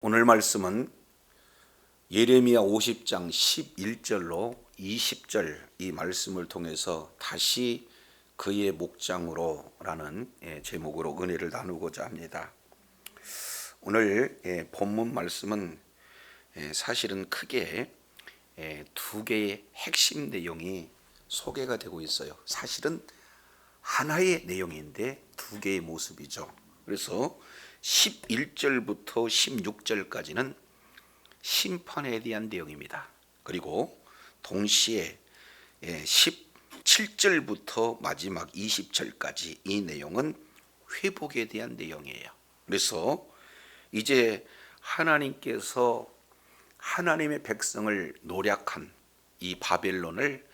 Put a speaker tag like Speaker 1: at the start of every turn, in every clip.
Speaker 1: 오늘 말씀은 예레미야 50장 11절로 20절 이 말씀을 통해서 다시 그의 목장으로 라는 제목으로 은혜를 나누고자 합니다. 오늘 본문 말씀은 사실은 크게 두 개의 핵심 내용이 소개가 되고 있어요. 사실은 하나의 내용인데 두 개의 모습이죠. 그래서 11절부터 16절까지는 심판에 대한 내용입니다. 그리고 동시에 17절부터 마지막 20절까지 이 내용은 회복에 대한 내용이에요. 그래서 이제 하나님께서 하나님의 백성을 노략한 이 바벨론을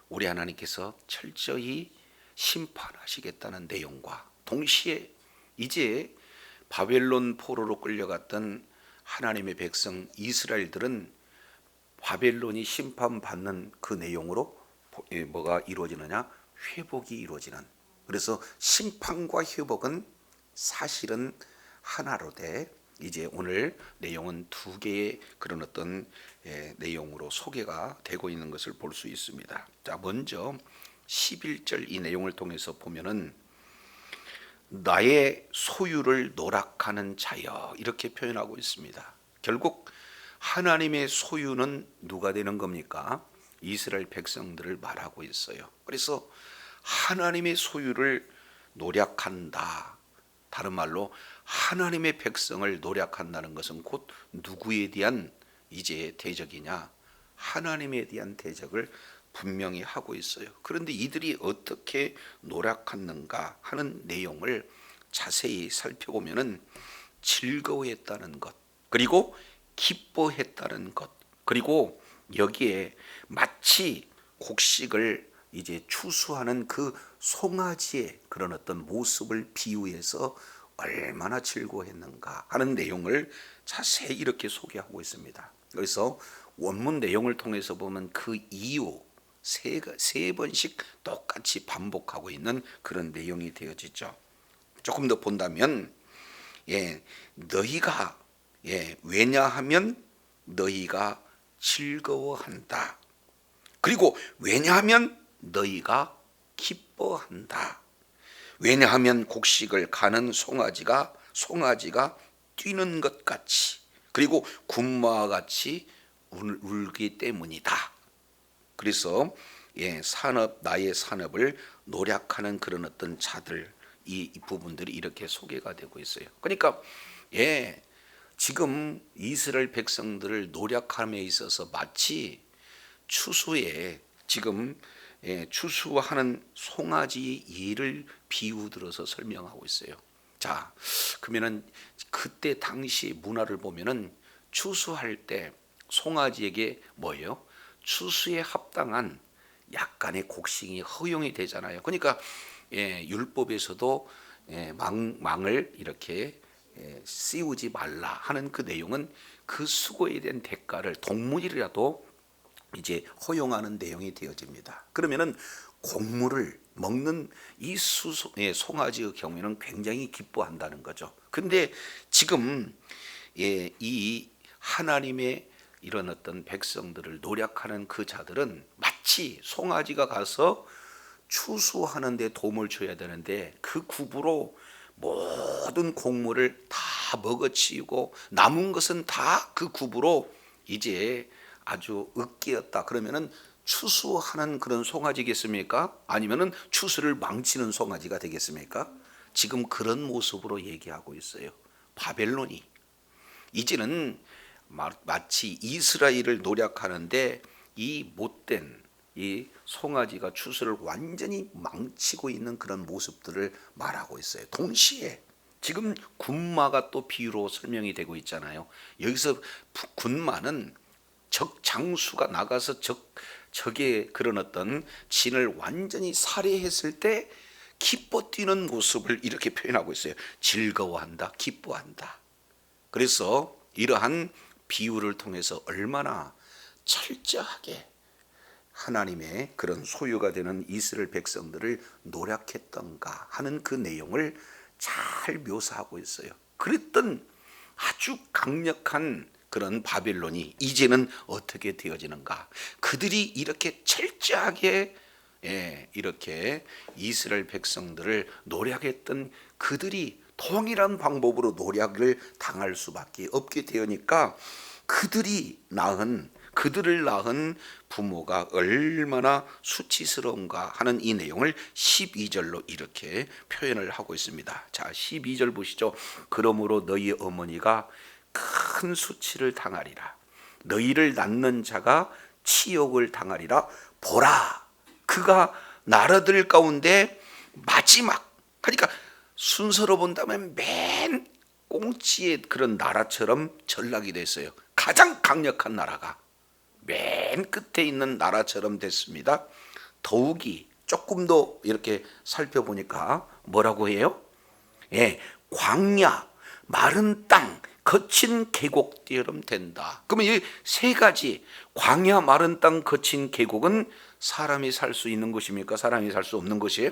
Speaker 1: 우리 하나님께서 철저히 심판하시겠다는 내용과 동시에 이제 바벨론 포로로 끌려갔던 하나님의 백성 이스라엘들은 바벨론이 심판받는 그 내용으로 뭐가 이루어지느냐? 회복이 이루어지는. 그래서 심판과 회복은 사실은 하나로 돼 이제 오늘 내용은 두 개의 그런 어떤 내용으로 소개가 되고 있는 것을 볼 수 있습니다. 자, 먼저 11절 이 내용을 통해서 보면은 나의 소유를 노락하는 자여 이렇게 표현하고 있습니다. 결국 하나님의 소유는 누가 되는 겁니까? 이스라엘 백성들을 말하고 있어요. 그래서 하나님의 소유를 노략한다. 다른 말로 하나님의 백성을 노략한다는 것은 곧 누구에 대한 이제 대적이냐? 하나님에 대한 대적을 분명히 하고 있어요. 그런데 이들이 어떻게 노력했는가 하는 내용을 자세히 살펴보면은 즐거워했다는 것, 그리고 기뻐했다는 것, 그리고 여기에 마치 곡식을 이제 추수하는 그 송아지의 그런 어떤 모습을 비유해서 얼마나 즐거워했는가 하는 내용을 자세히 이렇게 소개하고 있습니다. 그래서 원문 내용을 통해서 보면 그 이유 세 번씩 똑같이 반복하고 있는 그런 내용이 되어지죠. 조금 더 본다면 너희가 왜냐하면 너희가 즐거워한다. 그리고 왜냐하면 너희가 기뻐한다. 왜냐하면 곡식을 가는 송아지가 뛰는 것 같이 그리고 군마와 같이 울기 때문이다. 그래서 나의 산업을 노략하는 그런 어떤 자들 이 부분들이 이렇게 소개가 되고 있어요. 그러니까 지금 이스라엘 백성들을 노략함에 있어서 마치 추수에 지금 추수하는 송아지 예를 비유 들어서 설명하고 있어요. 자, 그러면은 그때 당시 문화를 보면은 추수할 때 송아지에게 뭐예요? 추수에 합당한 약간의 곡식이 허용이 되잖아요. 그러니까 율법에서도 망을 이렇게 씌우지 말라 하는 그 내용은 그 수고에 대한 대가를 동물이라도 이제 허용하는 내용이 되어집니다. 그러면은 곡물을 먹는 이 송아지의 경우에는 굉장히 기뻐한다는 거죠. 근데 지금 이 하나님의 이런 어떤 백성들을 노략하는 그 자들은 마치 송아지가 가서 추수하는 데 도움을 줘야 되는데 그 굽으로 모든 곡물을 다 먹어치우고 남은 것은 다 그 굽으로 이제 아주 으깨었다. 그러면은 추수하는 그런 송아지겠습니까? 아니면은 추수를 망치는 송아지가 되겠습니까? 지금 그런 모습으로 얘기하고 있어요. 바벨론이 이제는 마치 이스라엘을 노략하는데 이 못된 이 송아지가 추수를 완전히 망치고 있는 그런 모습들을 말하고 있어요. 동시에 지금 군마가 또 비유로 설명이 되고 있잖아요. 여기서 군마는 적 장수가 나가서 적의 그런 어떤 진을 완전히 살해했을 때 기뻐 뛰는 모습을 이렇게 표현하고 있어요. 즐거워한다, 기뻐한다. 그래서 이러한 비유를 통해서 얼마나 철저하게 하나님의 그런 소유가 되는 이스라엘 백성들을 노략했던가 하는 그 내용을 잘 묘사하고 있어요. 그랬던 아주 강력한 그런 바벨론이 이제는 어떻게 되어지는가? 그들이 이렇게 철저하게 이렇게 이스라엘 백성들을 노략했던 그들이 동일한 방법으로 노략을 당할 수밖에 없게 되니까 그들을 낳은 부모가 얼마나 수치스러운가 하는 이 내용을 12절로 이렇게 표현을 하고 있습니다. 자, 12절 보시죠. 그러므로 너희 어머니가 큰 수치를 당하리라. 너희를 낳는 자가 치욕을 당하리라. 보라, 그가 나라들 가운데 마지막, 그러니까 순서로 본다면 맨 꽁치의 그런 나라처럼 전락이 됐어요. 가장 강력한 나라가 맨 끝에 있는 나라처럼 됐습니다. 더욱이 조금 더 이렇게 살펴보니까 뭐라고 해요? 광야, 마른 땅, 거친 계곡처럼 된다. 그러면 이 세 가지, 광야, 마른 땅, 거친 계곡은 사람이 살 수 있는 곳입니까? 사람이 살 수 없는 곳이에요?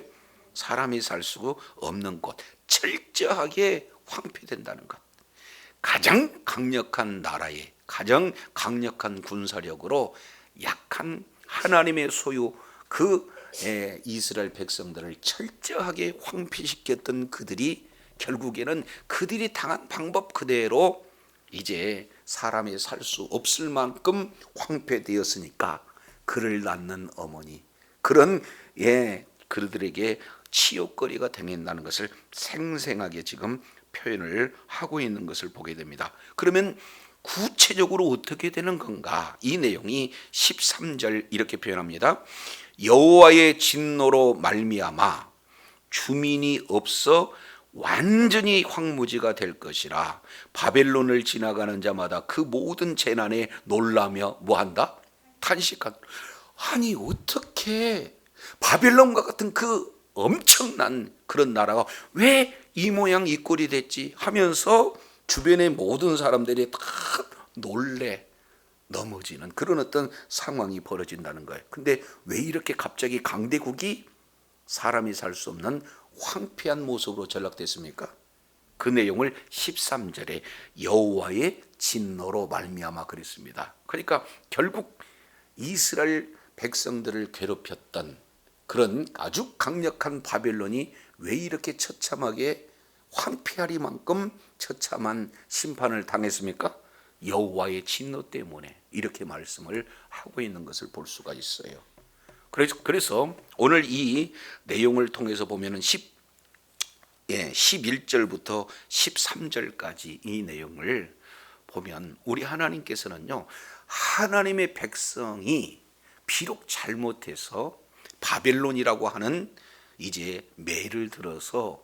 Speaker 1: 사람이 살 수 없는 곳, 철저하게 황폐된다는 것. 가장 강력한 나라에 가장 강력한 군사력으로 약한 하나님의 소유 이스라엘 백성들을 철저하게 황폐시켰던 그들이 결국에는 그들이 당한 방법 그대로 이제 사람이 살 수 없을 만큼 황폐되었으니까 그를 낳는 어머니, 그런 그들에게 치욕거리가 되는다는 것을 생생하게 지금 표현을 하고 있는 것을 보게 됩니다. 그러면 구체적으로 어떻게 되는 건가? 이 내용이 13절 이렇게 표현합니다. 여호와의 진노로 말미암아 주민이 없어 완전히 황무지가 될 것이라. 바벨론을 지나가는 자마다 그 모든 재난에 놀라며 뭐한다? 탄식한다. 아니 어떻게 바벨론과 같은 그 엄청난 그런 나라가 왜 이 모양 이 꼴이 됐지 하면서 주변의 모든 사람들이 다 놀래 넘어지는 그런 어떤 상황이 벌어진다는 거예요. 근데 왜 이렇게 갑자기 강대국이 사람이 살 수 없는 황폐한 모습으로 전락됐습니까? 그 내용을 13절에 여호와의 진노로 말미암아 그랬습니다. 그러니까 결국 이스라엘 백성들을 괴롭혔던 그런 아주 강력한 바벨론이 왜 이렇게 처참하게 황폐하리만큼 처참한 심판을 당했습니까? 여호와의 진노 때문에 이렇게 말씀을 하고 있는 것을 볼 수가 있어요. 그래서 오늘 이 내용을 통해서 보면은 11절부터 13절까지 이 내용을 보면 우리 하나님께서는요, 하나님의 백성이 비록 잘못해서 바벨론이라고 하는 이제 매를 들어서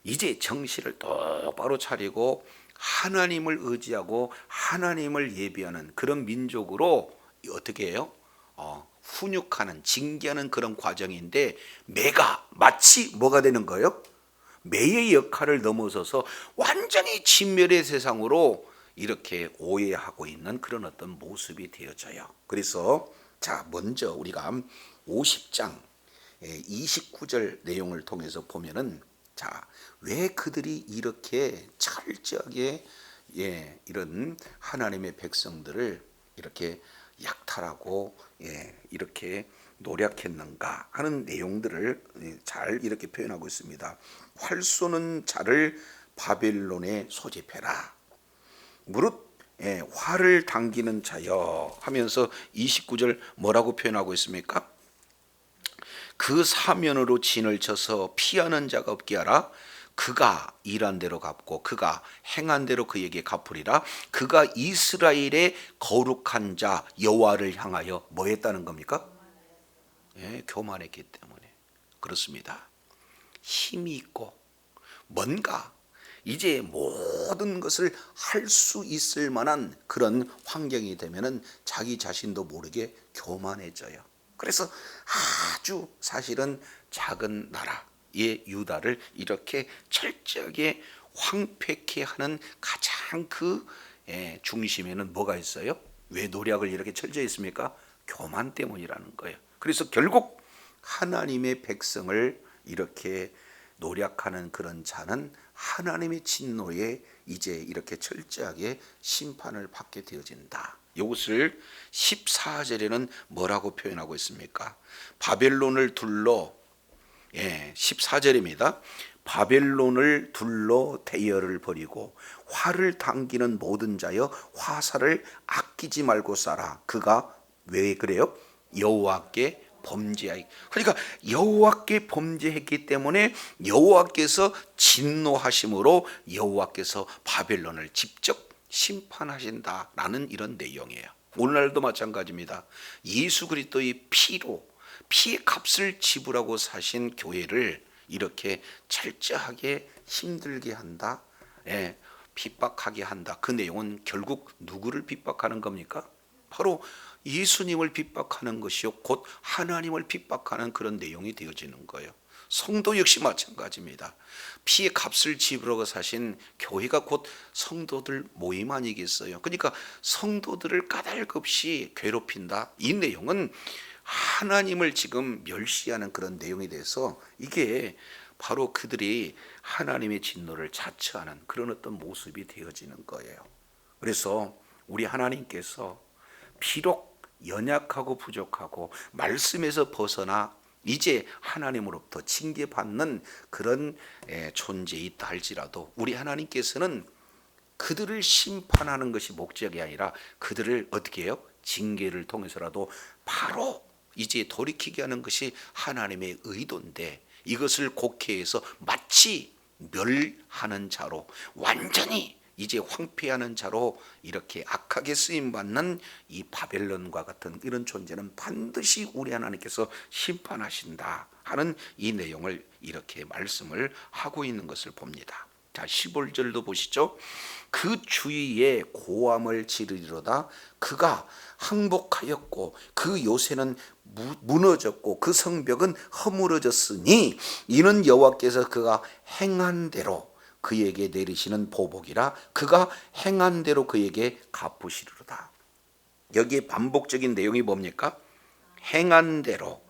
Speaker 1: 이제 정신을 똑바로 차리고 하나님을 의지하고 하나님을 예비하는 그런 민족으로 어떻게 해요? 훈육하는, 징계하는 그런 과정인데 매가 마치 뭐가 되는 거예요? 매의 역할을 넘어서서 완전히 진멸의 세상으로 이렇게 오해하고 있는 그런 어떤 모습이 되어져요. 그래서 자, 먼저 우리가 50장 29절 내용을 통해서 보면은 자, 왜 그들이 이렇게 철저하게 이런 하나님의 백성들을 이렇게 약탈하고 이렇게 노략했는가 하는 내용들을 잘 이렇게 표현하고 있습니다. 활 쏘는 자를 바벨론에 소집해라. 무릇 활을 당기는 자여 하면서 29절 뭐라고 표현하고 있습니까? 그 사면으로 진을 쳐서 피하는 자가 없게 하라. 그가 일한 대로 갚고 그가 행한 대로 그에게 갚으리라. 그가 이스라엘의 거룩한 자 여호와를 향하여 뭐 했다는 겁니까? 교만했기 때문에 그렇습니다. 힘이 있고 뭔가 이제 모든 것을 할 수 있을 만한 그런 환경이 되면은 자기 자신도 모르게 교만해져요. 그래서 아주 사실은 작은 나라의 유다를 이렇게 철저하게 황폐케 하는 가장 그 중심에는 뭐가 있어요? 왜 노략을 이렇게 철저히 했습니까? 교만 때문이라는 거예요. 그래서 결국 하나님의 백성을 이렇게 노략하는 그런 자는 하나님의 진노에 이제 이렇게 철저하게 심판을 받게 되어진다. 이것을 14절에는 뭐라고 표현하고 있습니까? 바벨론을 둘러 14절입니다. 바벨론을 둘러 대열을 벌이고 화를 당기는 모든 자여 화살을 아끼지 말고 쏴라. 그가 왜 그래요? 여호와께 범죄하기. 그러니까 여호와께 범죄했기 때문에 여호와께서 진노하심으로 여호와께서 바벨론을 직접 심판하신다라는 이런 내용이에요. 오늘날도 마찬가지입니다. 예수 그리스도의 피로 피의 값을 지불하고 사신 교회를 이렇게 철저하게 힘들게 한다, 핍박하게 한다. 그 내용은 결국 누구를 핍박하는 겁니까? 바로 예수님을 핍박하는 것이요, 곧 하나님을 핍박하는 그런 내용이 되어지는 거예요. 성도 역시 마찬가지입니다. 피의 값을 지불하고 사신 교회가 곧 성도들 모임 아니겠어요? 그러니까 성도들을 까닭없이 괴롭힌다. 이 내용은 하나님을 지금 멸시하는 그런 내용에 대해서 이게 바로 그들이 하나님의 진노를 자처하는 그런 어떤 모습이 되어지는 거예요. 그래서 우리 하나님께서 비록 연약하고 부족하고 말씀에서 벗어나 이제 하나님으로부터 징계받는 그런 존재에 있다 할지라도 우리 하나님께서는 그들을 심판하는 것이 목적이 아니라 그들을 어떻게 해요? 징계를 통해서라도 바로 이제 돌이키게 하는 것이 하나님의 의도인데, 이것을 곡해해서 마치 멸하는 자로, 완전히 이제 황폐하는 자로 이렇게 악하게 쓰임받는 이 바벨론과 같은 이런 존재는 반드시 우리 하나님께서 심판하신다 하는 이 내용을 이렇게 말씀을 하고 있는 것을 봅니다. 자, 15절도 보시죠. 그 주위에 고함을 지르리로다. 그가 항복하였고 그 요새는 무너졌고 그 성벽은 허물어졌으니 이는 여호와께서 그가 행한 대로 그에게 내리시는 보복이라. 그가 행한 대로 그에게 갚으시리로다. 여기에 반복적인 내용이 뭡니까? 행한 대로,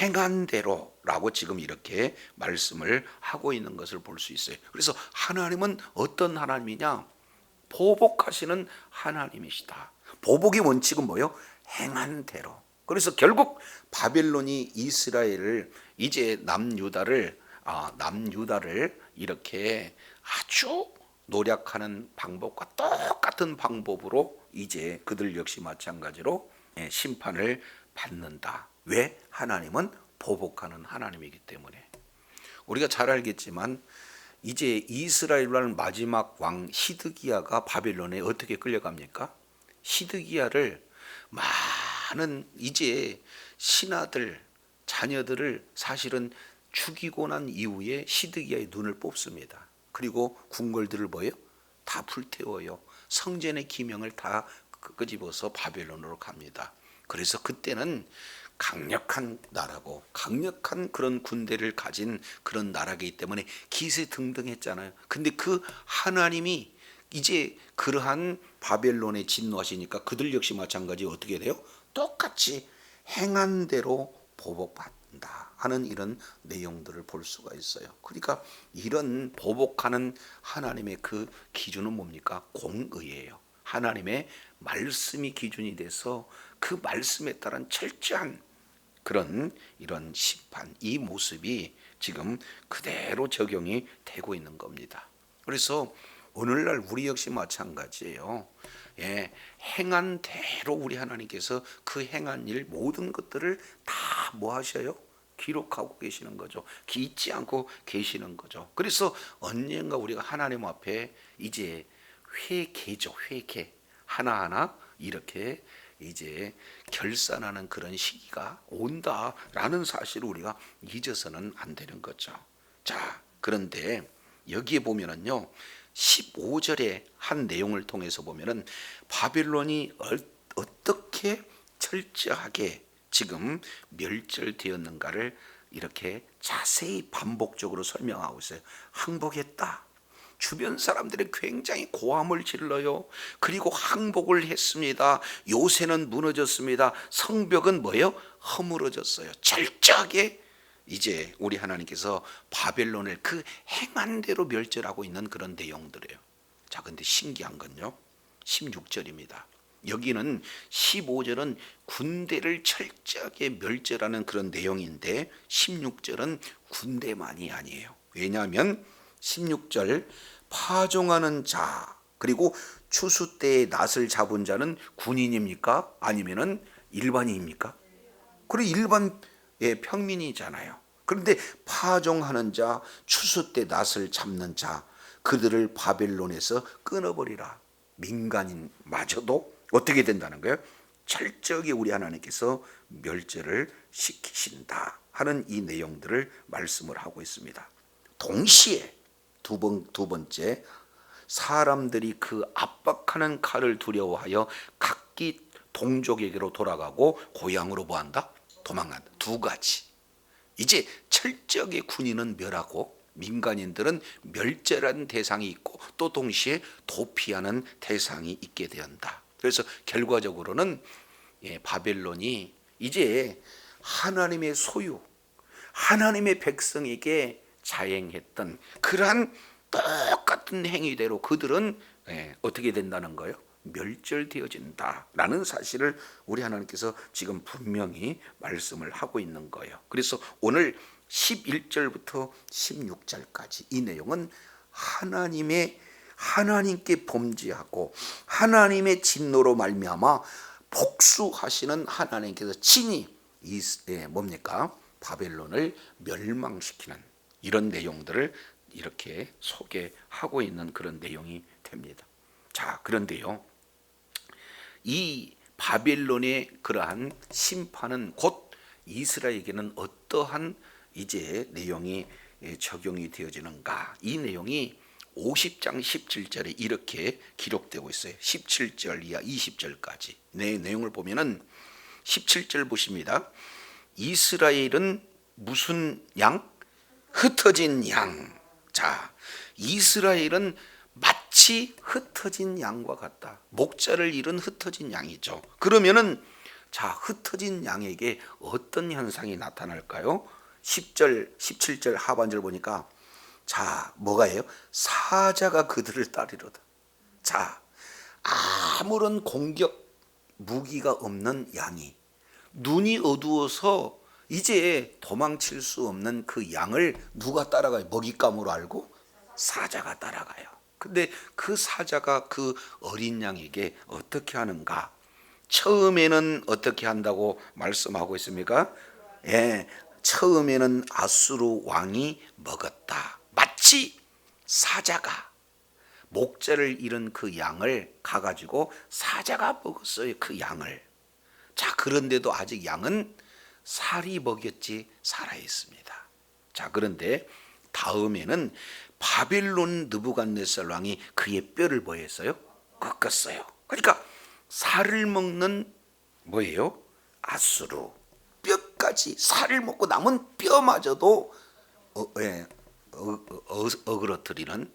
Speaker 1: 행한 대로라고 지금 이렇게 말씀을 하고 있는 것을 볼 수 있어요. 그래서 하나님은 어떤 하나님이냐? 보복하시는 하나님이시다. 보복의 원칙은 뭐예요? 행한 대로. 그래서 결국 바벨론이 이스라엘을 이제 남유다를 이렇게 아주 노력하는 방법과 똑같은 방법으로 이제 그들 역시 마찬가지로 심판을 받는다. 왜? 하나님은 보복하는 하나님이기 때문에. 우리가 잘 알겠지만 이제 이스라엘이라는 마지막 왕 시드기야가 바벨론에 어떻게 끌려갑니까? 시드기야를 많은 이제 신하들, 자녀들을 사실은 죽이고 난 이후에 시드기야의 눈을 뽑습니다. 그리고 궁궐들을 뭐예요? 다 불태워요. 성전의 기명을 다 끄집어서 바벨론으로 갑니다. 그래서 그때는 강력한 나라고 강력한 그런 군대를 가진 그런 나라이기 때문에 기세등등했잖아요. 근데 그 하나님이 이제 그러한 바벨론에 진노하시니까 그들 역시 마찬가지 어떻게 돼요? 똑같이 행한 대로 보복받는다 하는 이런 내용들을 볼 수가 있어요. 그러니까 이런 보복하는 하나님의 그 기준은 뭡니까? 공의예요. 하나님의 말씀이 기준이 돼서 그 말씀에 따른 철저한 그런 이런 심판, 이 모습이 지금 그대로 적용이 되고 있는 겁니다. 그래서 오늘날 우리 역시 마찬가지예요. 행한 대로 우리 하나님께서 그 행한 일 모든 것들을 다 뭐 하셔요? 기록하고 계시는 거죠. 잊지 않고 계시는 거죠. 그래서 언젠가 우리가 하나님 앞에 이제 회개죠. 회개 하나하나 이렇게 이제 결산하는 그런 시기가 온다라는 사실을 우리가 잊어서는 안 되는 거죠. 자, 그런데 여기에 보면은요 15절의 한 내용을 통해서 보면은 바벨론이 어떻게 철저하게 지금 멸절되었는가를 이렇게 자세히 반복적으로 설명하고 있어요. 항복했다. 주변 사람들이 굉장히 고함을 질러요. 그리고 항복을 했습니다. 요새는 무너졌습니다. 성벽은 뭐예요? 허물어졌어요. 철저하게 이제 우리 하나님께서 바벨론을 그 행한 대로 멸절하고 있는 그런 내용들이에요. 자, 근데 신기한 건요, 16절입니다. 여기는 15절은 군대를 철저하게 멸절하는 그런 내용인데 16절은 군대만이 아니에요. 왜냐하면 16절 파종하는 자 그리고 추수 때에 낫을 잡은 자는 군인입니까? 아니면은 일반인입니까? 그리고 일반의 평민이잖아요. 그런데 파종하는 자, 추수 때 낫을 잡는 자, 그들을 바벨론에서 끊어버리라. 민간인마저도 어떻게 된다는 거예요? 철저하게 우리 하나님께서 멸절을 시키신다 하는 이 내용들을 말씀을 하고 있습니다. 동시에 두 번째, 사람들이 그 압박하는 칼을 두려워하여 각기 동족에게로 돌아가고 고향으로 뭐한다? 도망간다. 두 가지. 이제 철저하게 군인은 멸하고 민간인들은 멸절한 대상이 있고 또 동시에 도피하는 대상이 있게 된다. 그래서 결과적으로는 바벨론이 이제 하나님의 소유, 하나님의 백성에게 자행했던 그러한 똑같은 행위대로 그들은 어떻게 된다는 거예요? 멸절되어진다라는 사실을 우리 하나님께서 지금 분명히 말씀을 하고 있는 거예요. 그래서 오늘 11절부터 16절까지 이 내용은 하나님께 범죄하고 하나님의 진노로 말미암아 복수하시는 하나님께서 친히 뭡니까? 바벨론을 멸망시키는 이런 내용들을 이렇게 소개하고 있는 그런 내용이 됩니다. 자, 그런데요, 이 바벨론의 그러한 심판은 곧 이스라엘에게는 어떠한 이제 내용이 적용이 되어지는가? 이 내용이 50장 17절에 이렇게 기록되고 있어요. 17절 이하 20절까지 내용을 보면은 17절 보십니다. 이스라엘은 무슨 양? 흩어진 양. 자, 이스라엘은 마치 흩어진 양과 같다. 목자를 잃은 ht어진 양이죠. 그러면은 자, 흩어진 양에게 어떤 현상이 나타날까요? 10절, 17절 하반절 보니까 자, 뭐가예요? 사자가 그들을 따르려다. 자, 아무런 공격 무기가 없는 양이 눈이 어두워서 이제 도망칠 수 없는 그 양을 누가 따라가요? 먹잇감으로 알고 사자가 따라가요. 근데 그 사자가 그 어린 양에게 어떻게 하는가? 처음에는 어떻게 한다고 말씀하고 있습니까? 처음에는 아수르 왕이 먹었다. 마치 사자가 목자를 잃은 그 양을 가가지고 사자가 먹었어요. 그 양을. 자, 그런데도 아직 양은 살이 먹였지 살아있습니다. 자, 그런데 다음에는 바벨론 느부갓네살 왕이 그의 뼈를 뭐 했어요? 꺾었어요. 그러니까 살을 먹는 뭐예요? 아수르. 뼈까지 살을 먹고 남은 뼈마저도 어그러뜨리는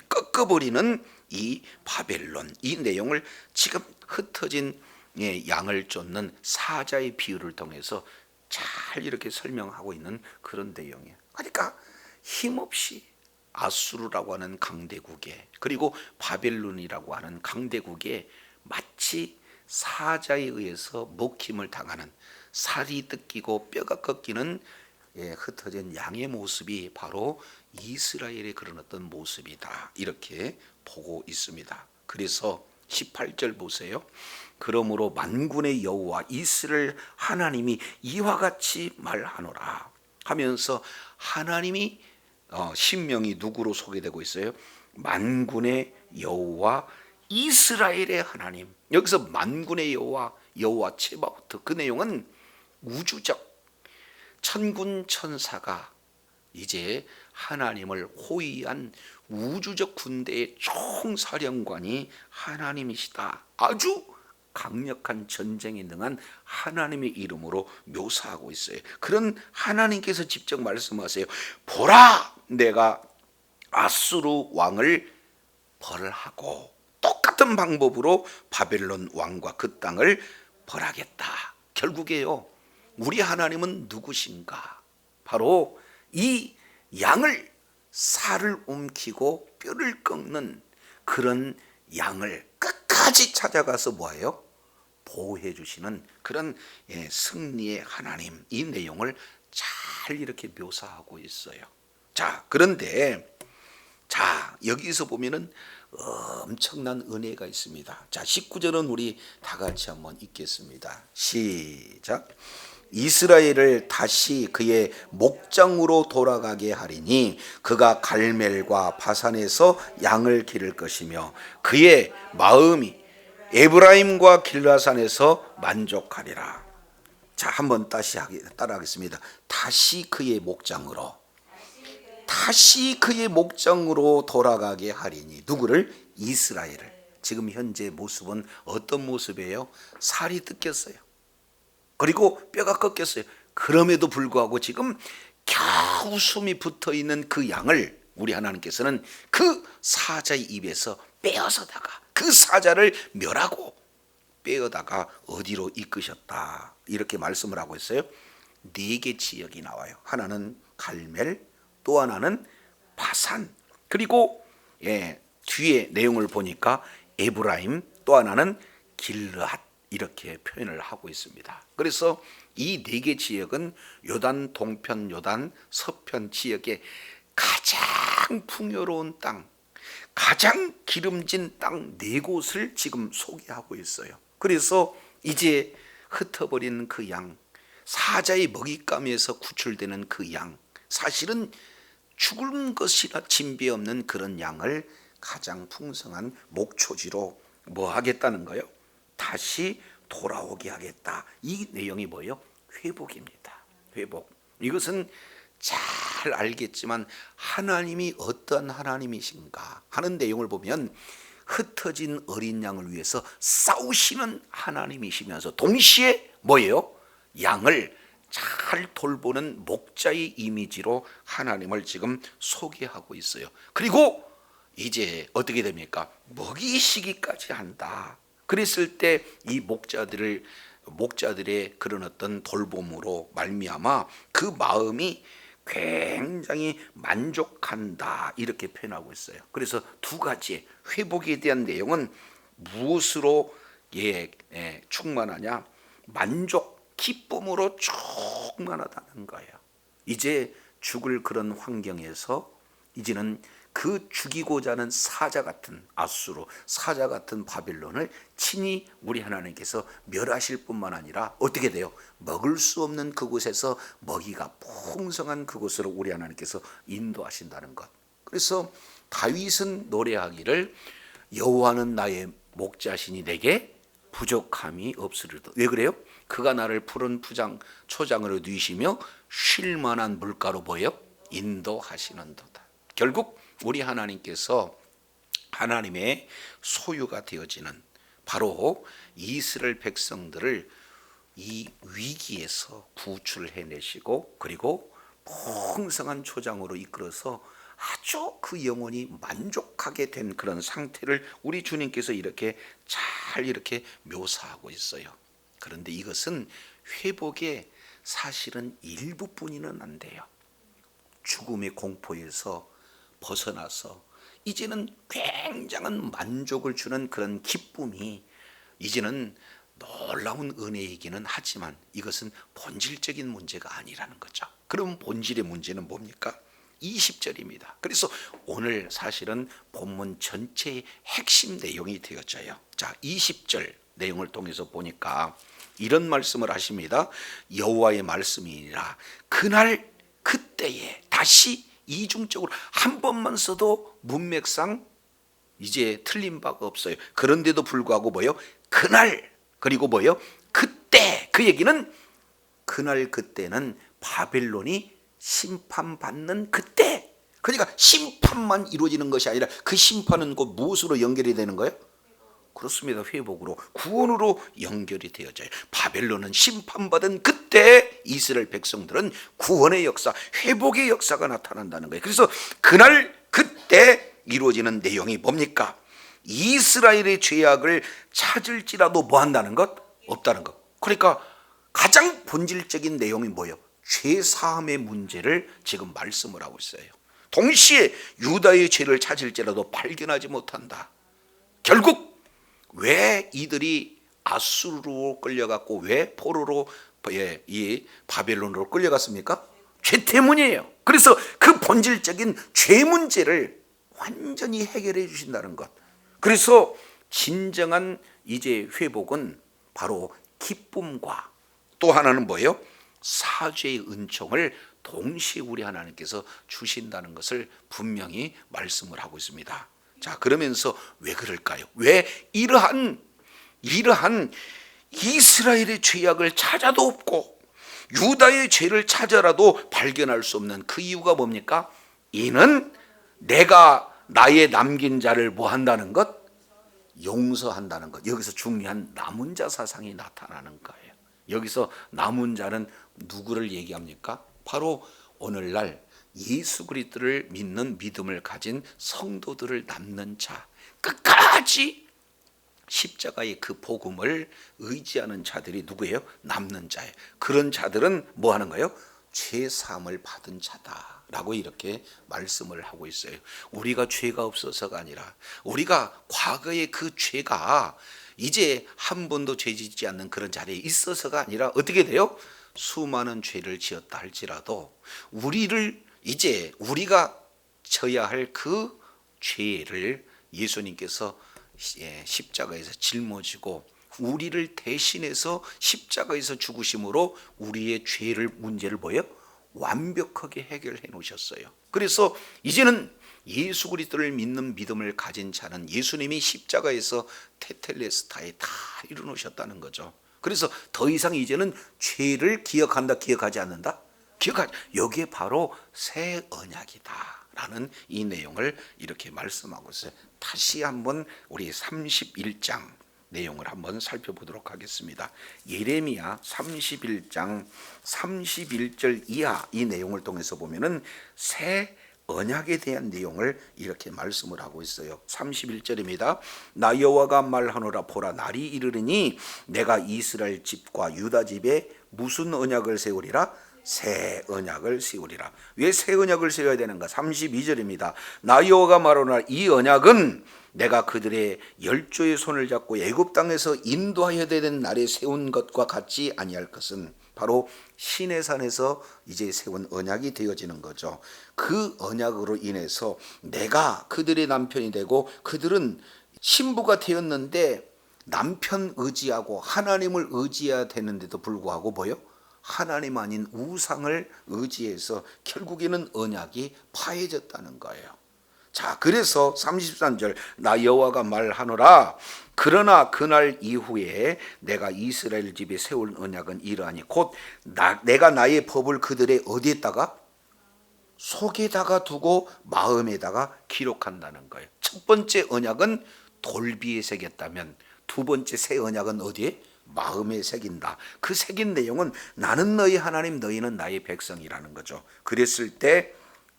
Speaker 1: 꺾어버리는 이 바벨론, 이 내용을 지금 흩어진 양을 쫓는 사자의 비유를 통해서 잘 이렇게 설명하고 있는 그런 내용이에요. 그러니까 힘없이 아수르라고 하는 강대국에 그리고 바벨론이라고 하는 강대국에 마치 사자에 의해서 먹힘을 당하는 살이 뜯기고 뼈가 꺾이는 흩어진 양의 모습이 바로 이스라엘의 그런 어떤 모습이다, 이렇게 보고 있습니다. 그래서 18절 보세요. 그러므로 만군의 여호와 이스라엘 하나님이 이와 같이 말하노라 하면서 하나님이 신명이 누구로 소개되고 있어요? 만군의 여호와 이스라엘의 하나님. 여기서 만군의 여호와 체바오트, 그 내용은 우주적 천군 천사가 이제 하나님을 호위한 우주적 군대의 총사령관이 하나님이시다. 아주 강력한 전쟁에 능한 하나님의 이름으로 묘사하고 있어요. 그런 하나님께서 직접 말씀하세요. 보라, 내가 아수르 왕을 벌하고 똑같은 방법으로 바벨론 왕과 그 땅을 벌하겠다. 결국에요, 우리 하나님은 누구신가? 바로 이 양을 살을 움키고 뼈를 꺾는 그런 양을 끝까지 찾아가서 뭐예요? 보호해 주시는 그런 승리의 하나님, 이 내용을 잘 이렇게 묘사하고 있어요. 자, 그런데 자, 여기서 보면은 엄청난 은혜가 있습니다. 자, 19절은 우리 다 같이 한번 읽겠습니다. 시작. 이스라엘을 다시 그의 목장으로 돌아가게 하리니 그가 갈멜과 바산에서 양을 기를 것이며 그의 마음이 에브라임과 길라산에서 만족하리라. 자, 한번 다시 따라하겠습니다. 다시 그의 목장으로 돌아가게 하리니 누구를? 이스라엘을. 지금 현재 모습은 어떤 모습이에요? 살이 뜯겼어요. 그리고 뼈가 꺾였어요. 그럼에도 불구하고 지금 겨우 숨이 붙어 있는 그 양을 우리 하나님께서는 그 사자의 입에서 빼어서다가 그 사자를 멸하고 빼어다가 어디로 이끄셨다, 이렇게 말씀을 하고 있어요. 4개 지역이 나와요. 하나는 갈멜, 또 하나는 바산, 그리고 뒤에 내용을 보니까 에브라임, 또 하나는 길르앗, 이렇게 표현을 하고 있습니다. 그래서 이 4개 지역은 요단 동편, 요단 서편 지역의 가장 풍요로운 땅, 가장 기름진 땅 4곳을 지금 소개하고 있어요. 그래서 이제 흩어버린 그 양, 사자의 먹잇감에서 구출되는 그 양, 사실은 죽은 것이나 진비 없는 그런 양을 가장 풍성한 목초지로 뭐 하겠다는 거예요? 다시 돌아오게 하겠다. 이 내용이 뭐예요? 회복입니다. 회복. 이것은 잘 알겠지만 하나님이 어떤 하나님이신가 하는 내용을 보면 흩어진 어린 양을 위해서 싸우시는 하나님이시면서 동시에 뭐예요? 양을 잘 돌보는 목자의 이미지로 하나님을 지금 소개하고 있어요. 그리고 이제 어떻게 됩니까? 먹이시기까지 한다. 그랬을 때 이 목자들의 그런 어떤 돌봄으로 말미암아 그 마음이 굉장히 만족한다, 이렇게 표현하고 있어요. 그래서 2가지의 회복에 대한 내용은 무엇으로 충만하냐? 만족, 기쁨으로 충만하다는 거예요. 이제 죽을 그런 환경에서 이제는 그 죽이고자 하는 사자 같은 아수르, 사자 같은 바빌론을 친히 우리 하나님께서 멸하실 뿐만 아니라 어떻게 돼요? 먹을 수 없는 그곳에서 먹이가 풍성한 그곳으로 우리 하나님께서 인도하신다는 것. 그래서 다윗은 노래하기를 여호와는 나의 목자시니 내게 부족함이 없으리로다. 왜 그래요? 그가 나를 푸른 초장으로 누이시며 쉴 만한 물가로 보여 인도하시는도다. 결국 우리 하나님께서 하나님의 소유가 되어지는 바로 이스라엘 백성들을 이 위기에서 구출해내시고 그리고 풍성한 초장으로 이끌어서 아주 그 영혼이 만족하게 된 그런 상태를 우리 주님께서 이렇게 잘 이렇게 묘사하고 있어요. 그런데 이것은 회복의 사실은 일부뿐이는 안 돼요. 죽음의 공포에서 벗어나서 이제는 굉장한 만족을 주는 그런 기쁨이 이제는 놀라운 은혜이기는 하지만 이것은 본질적인 문제가 아니라는 거죠. 그럼 본질의 문제는 뭡니까? 20절입니다. 그래서 오늘 사실은 본문 전체의 핵심 내용이 되어져요. 자, 20절 내용을 통해서 보니까 이런 말씀을 하십니다. 여호와의 말씀이니라 그날 그때에 다시 이중적으로 한 번만 써도 문맥상 이제 틀린 바가 없어요. 그런데도 불구하고 뭐예요? 그날, 그리고 뭐예요? 그때. 그 얘기는 그날 그때는 바벨론이 심판받는 그때. 그러니까 심판만 이루어지는 것이 아니라 그 심판은 곧 무엇으로 연결이 되는 거예요? 그렇습니다. 회복으로, 구원으로 연결이 되어져요. 바벨론은 심판받은 그때 이스라엘 백성들은 구원의 역사, 회복의 역사가 나타난다는 거예요. 그래서 그날 그때 이루어지는 내용이 뭡니까? 이스라엘의 죄악을 찾을지라도 뭐 한다는 것? 없다는 것. 그러니까 가장 본질적인 내용이 뭐예요? 죄 사함의 문제를 지금 말씀을 하고 있어요. 동시에 유다의 죄를 찾을지라도 발견하지 못한다. 결국 왜 이들이 아수르로 끌려갔고 왜 포로로 이 바벨론으로 끌려갔습니까? 죄 때문이에요. 그래서 그 본질적인 죄 문제를 완전히 해결해 주신다는 것. 그래서 진정한 이제 회복은 바로 기쁨과 또 하나는 뭐예요? 사죄의 은총을 동시에 우리 하나님께서 주신다는 것을 분명히 말씀을 하고 있습니다. 자, 그러면서 왜 그럴까요? 왜 이러한 이스라엘의 죄악을 찾아도 없고 유다의 죄를 찾아라도 발견할 수 없는 그 이유가 뭡니까? 이는 내가 나의 남긴 자를 뭐 한다는 것? 용서한다는 것. 여기서 중요한 남은 자 사상이 나타나는 거예요. 여기서 남은 자는 누구를 얘기합니까? 바로 오늘날 예수 그리스도를 믿는 믿음을 가진 성도들을 남는 자, 끝까지 십자가의 그 복음을 의지하는 자들이 누구예요? 남는 자예요. 그런 자들은 뭐 하는 거예요? 죄 사함을 받은 자다라고 이렇게 말씀을 하고 있어요. 우리가 죄가 없어서가 아니라 우리가 과거의 그 죄가 이제 한 번도 죄 짓지 않는 그런 자리에 있어서가 아니라 어떻게 돼요? 수많은 죄를 지었다 할지라도 이제 우리가 져야 할 그 죄를 예수님께서 십자가에서 짊어지고 우리를 대신해서 십자가에서 죽으심으로 우리의 죄를 문제를 뭐예요? 완벽하게 해결해 놓으셨어요. 그래서 이제는 예수 그리스도를 믿는 믿음을 가진 자는 예수님이 십자가에서 테텔레스타에 다 이루어놓으셨다는 거죠. 그래서 더 이상 이제는 죄를 기억한다, 기억하지 않는다? 여기에 바로 새 언약이다라는 이 내용을 이렇게 말씀하고 있어요. 다시 한번 우리 31장 내용을 한번 살펴보도록 하겠습니다. 예레미야 31장 31절 이하 이 내용을 통해서 보면은 새 언약에 대한 내용을 이렇게 말씀을 하고 있어요. 31절입니다. 나 여호와가 말하노라. 보라, 날이 이르리니 내가 이스라엘 집과 유다 집에 무슨 언약을 세우리라? 새 언약을 세우리라. 왜 새 언약을 세워야 되는가? 32절입니다. 나 여호와가 말하노라. 이 언약은 내가 그들의 열조의 손을 잡고 애굽 땅에서 인도하여 되는 날에 세운 것과 같지 아니할 것은 바로 시내산에서 이제 세운 언약이 되어지는 거죠. 그 언약으로 인해서 내가 그들의 남편이 되고 그들은 신부가 되었는데 남편 의지하고 하나님을 의지해야 되는데도 불구하고 뭐요? 하나님 아닌 우상을 의지해서 결국에는 언약이 파해졌다는 거예요. 자, 그래서 33절 나 여호와가 말하노라. 그러나 그날 이후에 내가 이스라엘 집에 세울 언약은 이러하니 곧 내가 나의 법을 그들의 어디에다가? 속에다가 두고 마음에다가 기록한다는 거예요. 첫 번째 언약은 돌비에 새겼다면 두 번째 새 언약은 어디에? 마음에 새긴다. 그 새긴 내용은 나는 너희 하나님, 너희는 나의 백성이라는 거죠. 그랬을 때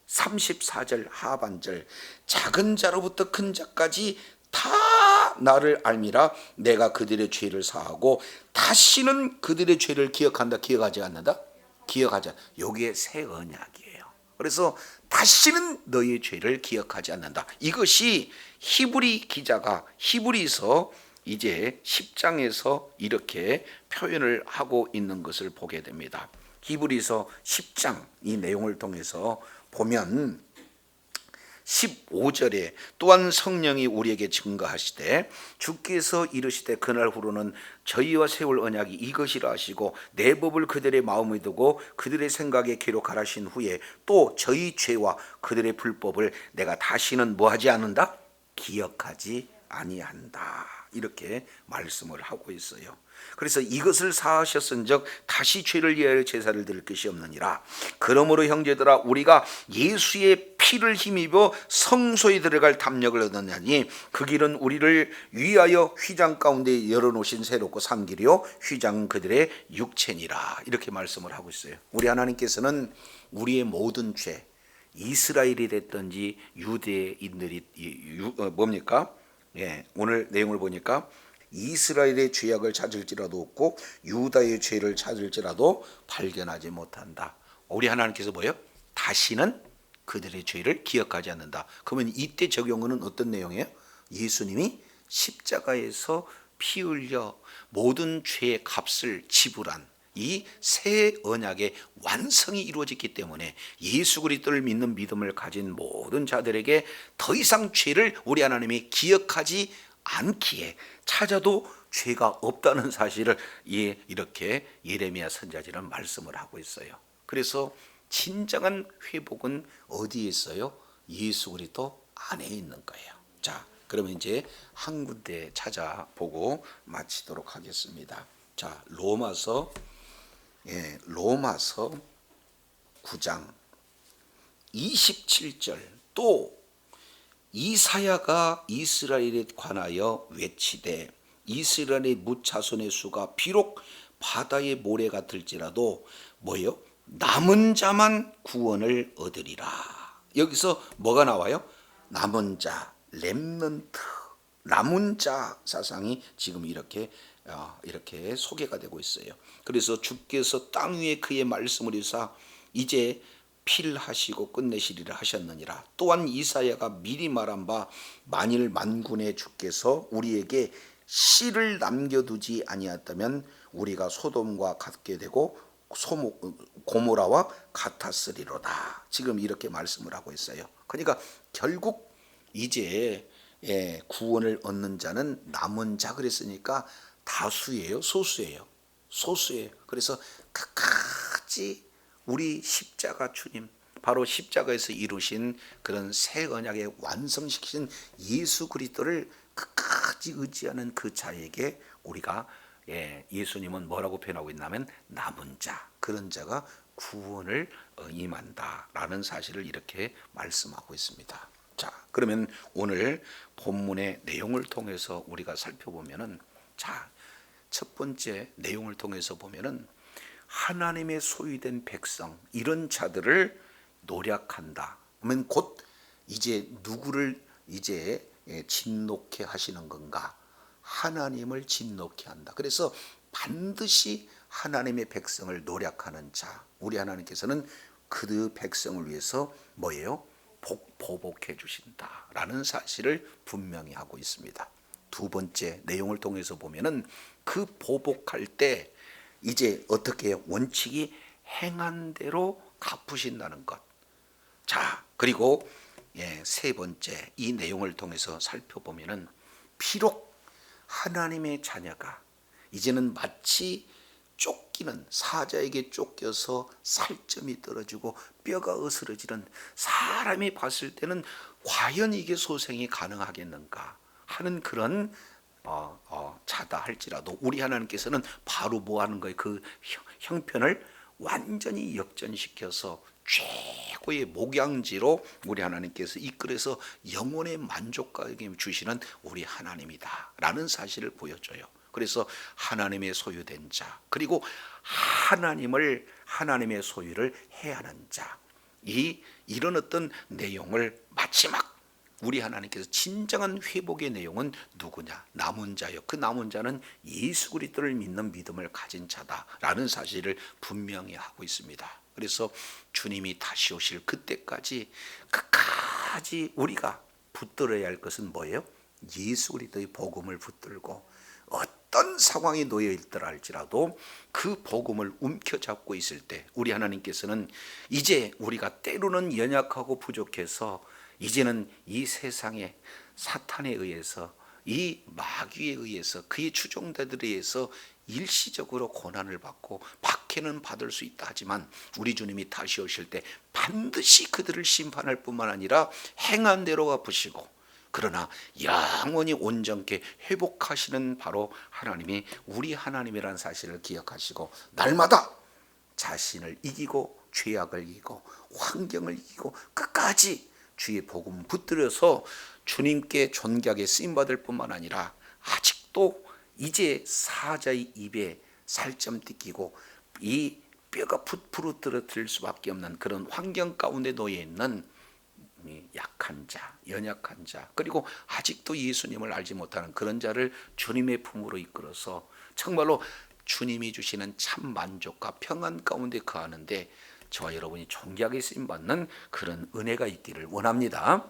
Speaker 1: 34절 하반절 작은 자로부터 큰 자까지 다 나를 알미라. 내가 그들의 죄를 사하고 다시는 그들의 죄를 기억한다, 기억하지 않는다? 기억하자. 여기에 새 언약이에요. 그래서 다시는 너희의 죄를 기억하지 않는다. 이것이 히브리 기자가 히브리서 이제 10장에서 이렇게 표현을 하고 있는 것을 보게 됩니다. 히브리서 10장 이 내용을 통해서 보면 15절에 또한 성령이 우리에게 증거하시되 주께서 이르시되 그날 후로는 저희와 세울 언약이 이것이라 하시고 내 법을 그들의 마음에 두고 그들의 생각에 기록하라 하신 후에 또 저희 죄와 그들의 불법을 내가 다시는 뭐하지 않는다? 기억하지 아니한다. 이렇게 말씀을 하고 있어요. 그래서 이것을 사하셨은즉 다시 죄를 위하여 제사를 드릴 것이 없느니라. 그러므로 형제들아 우리가 예수의 피를 힘입어 성소에 들어갈 담력을 얻었나니 그 길은 우리를 위하여 휘장 가운데 열어놓으신 새롭고 산 길이요 휘장은 그들의 육체니라. 이렇게 말씀을 하고 있어요. 우리 하나님께서는 우리의 모든 죄, 이스라엘이 됐든지 유대인들이 뭡니까? 오늘 내용을 보니까 이스라엘의 죄악을 찾을지라도 없고 유다의 죄를 찾을지라도 발견하지 못한다. 우리 하나님께서 뭐예요? 다시는 그들의 죄를 기억하지 않는다. 그러면 이때 적용은 어떤 내용이에요? 예수님이 십자가에서 피 흘려 모든 죄의 값을 지불한 이 새 언약의 완성이 이루어졌기 때문에 예수 그리스도를 믿는 믿음을 가진 모든 자들에게 더 이상 죄를 우리 하나님이 기억하지 않기에 찾아도 죄가 없다는 사실을 이렇게 예레미야 선지자는 말씀을 하고 있어요. 그래서 진정한 회복은 어디에 있어요? 예수 그리스도 안에 있는 거예요. 자, 그러면 이제 한 군데 찾아보고 마치도록 하겠습니다. 자, 로마서 9장 27절, 또 이사야가 이스라엘에 관하여 외치되 이스라엘의 무자손의 수가 비록 바다의 모래가 들지라도 뭐예요? 남은 자만 구원을 얻으리라. 여기서 뭐가 나와요? 남은 자, 렘넌트, 남은 자 사상이 지금 이렇게 소개가 되고 있어요. 그래서 주께서 땅 위에 그의 말씀을 이루사 이제 필하시고 끝내시리라 하셨느니라. 또한 이사야가 미리 말한 바 만일 만군의 주께서 우리에게 씨를 남겨두지 아니었다면 우리가 소돔과 같게 되고 고모라와 같았으리로다. 지금 이렇게 말씀을 하고 있어요. 그러니까 결국 이제 구원을 얻는 자는 남은 자 그랬으니까 다수예요, 소수예요? 소수예요. 그래서 끝까지 우리 십자가 주님, 바로 십자가에서 이루신 그런 새 언약에 완성시키신 예수 그리스도를 끝까지 의지하는 그 자에게 우리가 예수님은 뭐라고 표현하고 있냐면 남은 자, 그런 자가 구원을 임한다라는 사실을 이렇게 말씀하고 있습니다. 자, 그러면 오늘 본문의 내용을 통해서 우리가 살펴보면은, 자, 첫 번째 내용을 통해서 보면은 하나님의 소유된 백성, 이런 자들을 노력한다. 그러면 곧 이제 누구를 이제 진노케 하시는 건가? 하나님을 진노케 한다. 그래서 반드시 하나님의 백성을 노력하는 자, 우리 하나님께서는 그 백성을 위해서 뭐예요? 보복해 주신다라는 사실을 분명히 하고 있습니다. 두 번째 내용을 통해서 보면은 그 보복할 때 이제 어떻게 해요? 원칙이 행한 대로 갚으신다는 것. 자, 그리고 세 번째 이 내용을 통해서 살펴보면은 비록 하나님의 자녀가 이제는 마치 쫓기는 사자에게 쫓겨서 살점이 떨어지고 뼈가 으스러지는, 사람이 봤을 때는 과연 이게 소생이 가능하겠는가 하는 그런 자다 할지라도 우리 하나님께서는 바로 뭐 하는 거예요? 그 형편을 완전히 역전시켜서 최고의 목양지로 우리 하나님께서 이끌어서 영혼의 만족감을 주시는 우리 하나님이다 라는 사실을 보여줘요. 그래서 하나님의 소유된 자, 그리고 하나님의 소유를 해하는 자, 이런 어떤 내용을 마지막 우리 하나님께서 진정한 회복의 내용은 누구냐? 남은 자요. 그 남은 자는 예수 그리스도를 믿는 믿음을 가진 자다라는 사실을 분명히 하고 있습니다. 그래서 주님이 다시 오실 그때까지 끝까지 우리가 붙들어야 할 것은 뭐예요? 예수 그리스도의 복음을 붙들고 어떤 상황에 놓여 있더라 할지라도 그 복음을 움켜잡고 있을 때 우리 하나님께서는 이제 우리가 때로는 연약하고 부족해서 이제는 이 세상에 사탄에 의해서, 이 마귀에 의해서, 그의 추종자들에 의해서 일시적으로 고난을 받고 박해는 받을 수 있다 하지만 우리 주님이 다시 오실 때 반드시 그들을 심판할 뿐만 아니라 행한 대로 갚으시고, 그러나 영원히 온전케 회복하시는 바로 하나님이 우리 하나님이라는 사실을 기억하시고 날마다 자신을 이기고 죄악을 이기고 환경을 이기고 끝까지 주의 복음 붙들어서 주님께 존귀하게 쓰임받을 뿐만 아니라 아직도 이제 사자의 입에 살점 뜯기고 이 뼈가 부러뜨릴 수밖에 없는 그런 환경 가운데 놓여 있는 약한 자, 연약한 자, 그리고 아직도 예수님을 알지 못하는 그런 자를 주님의 품으로 이끌어서 정말로 주님이 주시는 참 만족과 평안 가운데 거하는데 저와 여러분이 존귀하게 쓰임받는 그런 은혜가 있기를 원합니다.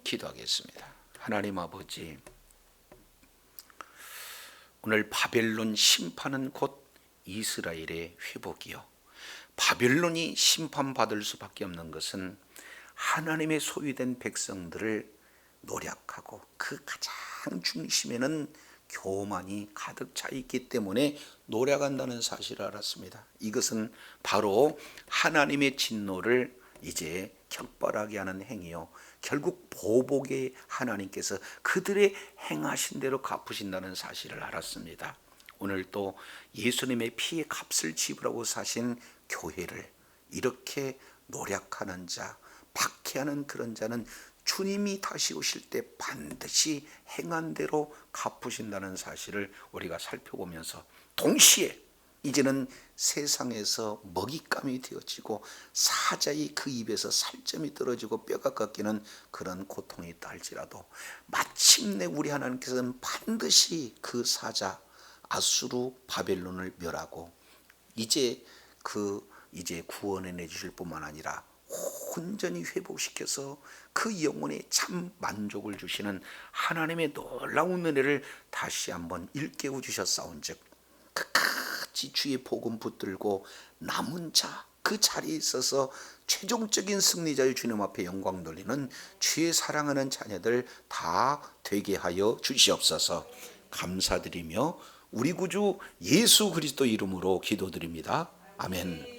Speaker 1: 기도하겠습니다. 하나님 아버지, 오늘 바벨론 심판은 곧 이스라엘의 회복이요, 바벨론이 심판받을 수밖에 없는 것은 하나님의 소유된 백성들을 노력하고 그 가장 중심에는 교만이 가득 차 있기 때문에 노력한다는 사실을 알았습니다. 이것은 바로 하나님의 진노를 이제 격발하게 하는 행위요, 결국 보복의 하나님께서 그들의 행하신 대로 갚으신다는 사실을 알았습니다. 오늘 또 예수님의 피의 값을 지불하고 사신 교회를 이렇게 노력하는 자, 박해하는 그런 자는 주님이 다시 오실 때 반드시 행한 대로 갚으신다는 사실을 우리가 살펴보면서, 동시에 이제는 세상에서 먹잇감이 되어지고 사자의 그 입에서 살점이 떨어지고 뼈가 꺾이는 그런 고통이 있다 할지라도 마침내 우리 하나님께서는 반드시 그 사자 아수르 바벨론을 멸하고 이제 구원해 내주실 뿐만 아니라 온전히 회복시켜서 그 영혼에 참 만족을 주시는 하나님의 놀라운 은혜를 다시 한번 일깨워 주셨사온즉 끝까지 주의 복음 붙들고 남은 자, 그 자리에 있어서 최종적인 승리자의 주님 앞에 영광 돌리는 주의 사랑하는 자녀들 다 되게 하여 주시옵소서. 감사드리며 우리 구주 예수 그리스도 이름으로 기도드립니다. 아멘.